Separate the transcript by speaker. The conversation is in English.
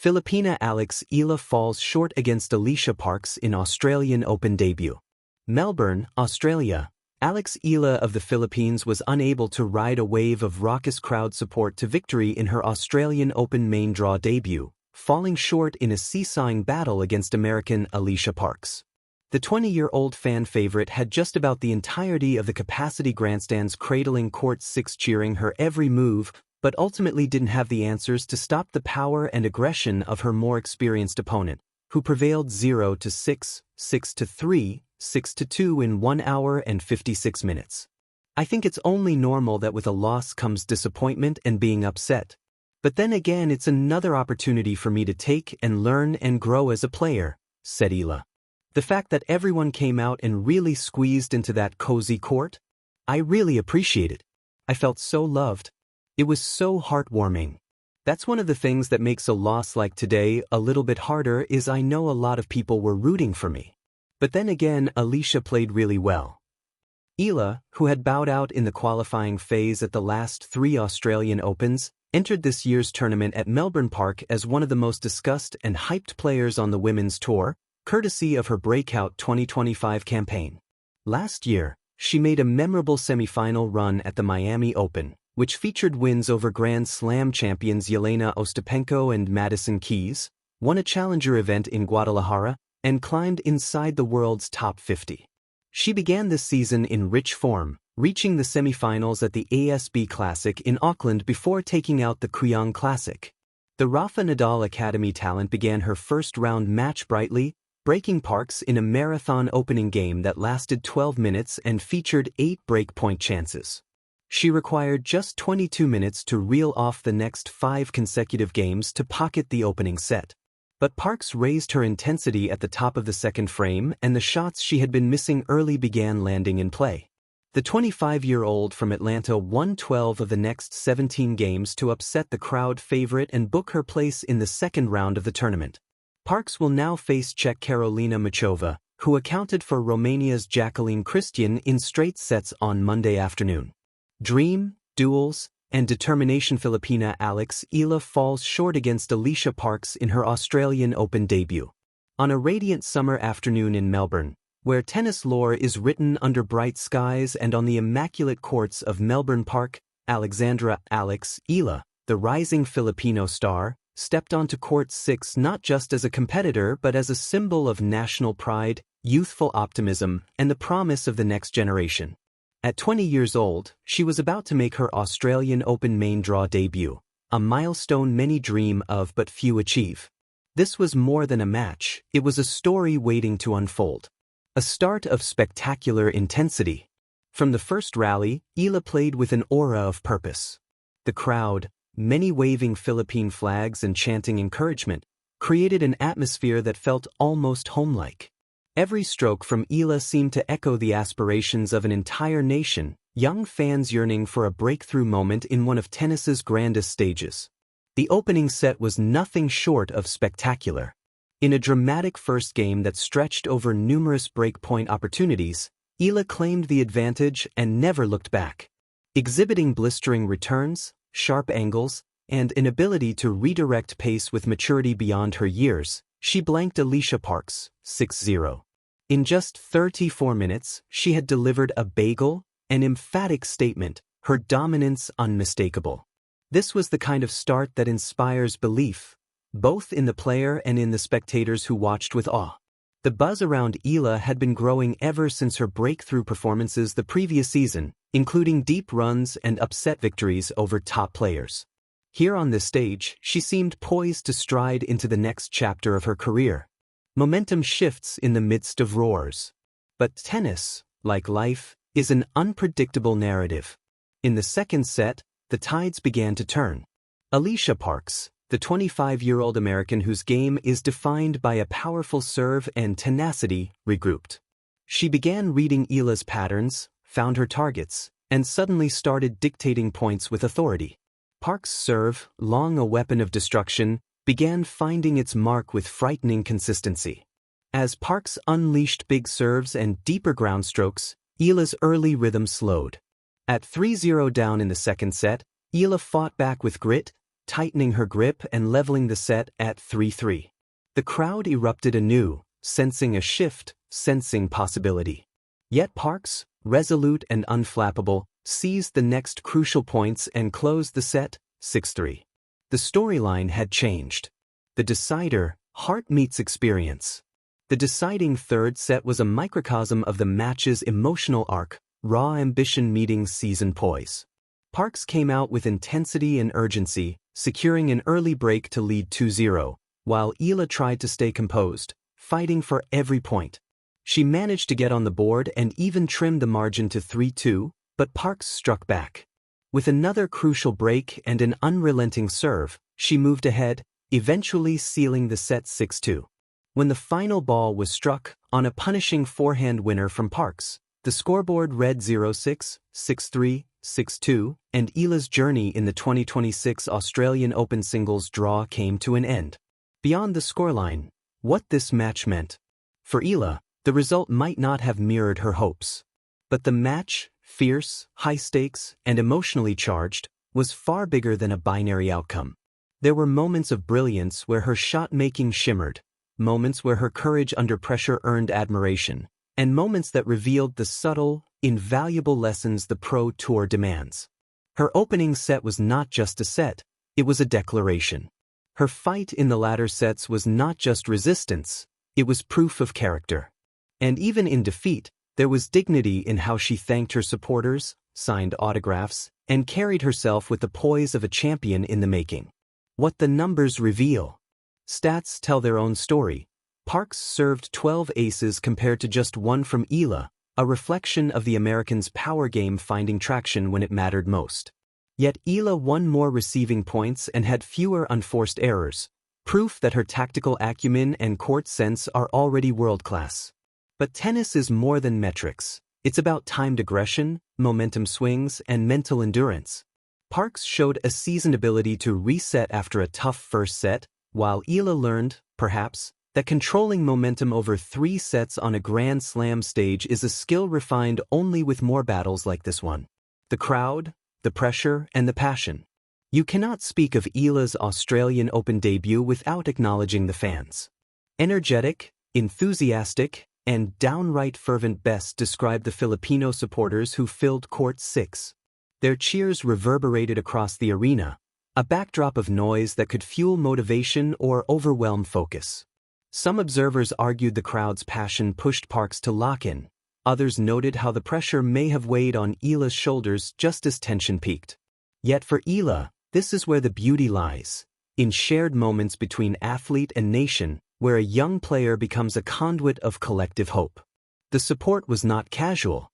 Speaker 1: Filipina Alex Eala falls short against Alycia Parks in Australian Open debut. Melbourne, Australia. Alex Eala of the Philippines was unable to ride a wave of raucous crowd support to victory in her Australian Open main draw debut, falling short in a seesawing battle against American Alycia Parks. The 20-year-old fan favorite had just about the entirety of the capacity grandstands cradling court 6 cheering her every move, but ultimately didn't have the answers to stop the power and aggression of her more experienced opponent, who prevailed 0-6, 6-3, 6-2 in 1 hour and 56 minutes. I think it's only normal that with a loss comes disappointment and being upset. But then again, it's another opportunity for me to take and learn and grow as a player, said Eala. The fact that everyone came out and really squeezed into that cozy court, I really appreciate it. I felt so loved. It was so heartwarming. That's one of the things that makes a loss like today a little bit harder is I know a lot of people were rooting for me. But then again, Alycia played really well. Eala, who had bowed out in the qualifying phase at the last 3 Australian Opens, entered this year's tournament at Melbourne Park as one of the most discussed and hyped players on the women's tour, courtesy of her breakout 2025 campaign. Last year, she made a memorable semi-final run at the Miami Open, which featured wins over Grand Slam champions Jelena Ostapenko and Madison Keys, won a challenger event in Guadalajara, and climbed inside the world's top 50. She began this season in rich form, reaching the semifinals at the ASB Classic in Auckland before taking out the Kuyong Classic. The Rafa Nadal Academy talent began her first-round match brightly, breaking Parks in a marathon opening game that lasted 12 minutes and featured 8 breakpoint chances. She required just 22 minutes to reel off the next 5 consecutive games to pocket the opening set. But Parks raised her intensity at the top of the second frame, and the shots she had been missing early began landing in play. The 25-year-old from Atlanta won 12 of the next 17 games to upset the crowd favorite and book her place in the second round of the tournament. Parks will now face Czech Karolina Muchova, who accounted for Romania's Jacqueline Christian in straight sets on Monday afternoon. Dream, duels, and determination Filipina Alex Eala falls short against Alycia Parks in her Australian Open debut. On a radiant summer afternoon in Melbourne, where tennis lore is written under bright skies and on the immaculate courts of Melbourne Park, Alexandra Alex Eala, the rising Filipino star, stepped onto court 6 not just as a competitor but as a symbol of national pride, youthful optimism, and the promise of the next generation. At 20 years old, she was about to make her Australian Open main draw debut, a milestone many dream of but few achieve. This was more than a match, it was a story waiting to unfold. A start of spectacular intensity. From the first rally, Eala played with an aura of purpose. The crowd, many waving Philippine flags and chanting encouragement, created an atmosphere that felt almost homelike. Every stroke from Eala seemed to echo the aspirations of an entire nation, young fans yearning for a breakthrough moment in one of tennis's grandest stages. The opening set was nothing short of spectacular. In a dramatic first game that stretched over numerous breakpoint opportunities, Eala claimed the advantage and never looked back. Exhibiting blistering returns, sharp angles, and an ability to redirect pace with maturity beyond her years, she blanked Alycia Parks, 6-0. In just 34 minutes, she had delivered a bagel, an emphatic statement, her dominance unmistakable. This was the kind of start that inspires belief, both in the player and in the spectators who watched with awe. The buzz around Eala had been growing ever since her breakthrough performances the previous season, including deep runs and upset victories over top players. Here on this stage, she seemed poised to stride into the next chapter of her career. Momentum shifts in the midst of roars. But tennis, like life, is an unpredictable narrative. In the second set, the tides began to turn. Alycia Parks, the 25-year-old American whose game is defined by a powerful serve and tenacity, regrouped. She began reading Eala's patterns, found her targets, and suddenly started dictating points with authority. Parks' serve, long a weapon of destruction, began finding its mark with frightening consistency. As Parks unleashed big serves and deeper ground strokes, Eala's early rhythm slowed. At 3-0 down in the second set, Eala fought back with grit, tightening her grip and leveling the set at 3-3. The crowd erupted anew, sensing a shift, sensing possibility. Yet Parks, resolute and unflappable, seized the next crucial points and closed the set, 6-3. The storyline had changed. The decider, heart meets experience. The deciding third set was a microcosm of the match's emotional arc, raw ambition meeting seasoned poise. Parks came out with intensity and urgency, securing an early break to lead 2-0, while Eala tried to stay composed, fighting for every point. She managed to get on the board and even trimmed the margin to 3-2, but Parks struck back. With another crucial break and an unrelenting serve, she moved ahead, eventually sealing the set 6-2. When the final ball was struck, on a punishing forehand winner from Parks, the scoreboard read 0-6, 6-3, 6-2, and Eala's journey in the 2026 Australian Open singles draw came to an end. Beyond the scoreline, what this match meant. For Eala, the result might not have mirrored her hopes. But the match, fierce, high stakes, and emotionally charged, was far bigger than a binary outcome. There were moments of brilliance where her shot-making shimmered, moments where her courage under pressure earned admiration, and moments that revealed the subtle, invaluable lessons the Pro Tour demands. Her opening set was not just a set, it was a declaration. Her fight in the latter sets was not just resistance, it was proof of character. And even in defeat, there was dignity in how she thanked her supporters, signed autographs, and carried herself with the poise of a champion in the making. What the numbers reveal. Stats tell their own story. Parks served 12 aces compared to just one from Eala, a reflection of the Americans' power game finding traction when it mattered most. Yet Eala won more receiving points and had fewer unforced errors, proof that her tactical acumen and court sense are already world-class. But tennis is more than metrics. It's about timed aggression, momentum swings, and mental endurance. Parks showed a seasoned ability to reset after a tough first set, while Eala learned, perhaps, that controlling momentum over 3 sets on a Grand Slam stage is a skill refined only with more battles like this one. The crowd, the pressure, and the passion. You cannot speak of Eala's Australian Open debut without acknowledging the fans. Energetic, enthusiastic, and downright fervent best describe the Filipino supporters who filled Court 6. Their cheers reverberated across the arena, a backdrop of noise that could fuel motivation or overwhelm focus. Some observers argued the crowd's passion pushed Parks to lock in. Others noted how the pressure may have weighed on Eala's shoulders just as tension peaked. Yet for Eala, this is where the beauty lies, in shared moments between athlete and nation, where a young player becomes a conduit of collective hope. The support was not casual,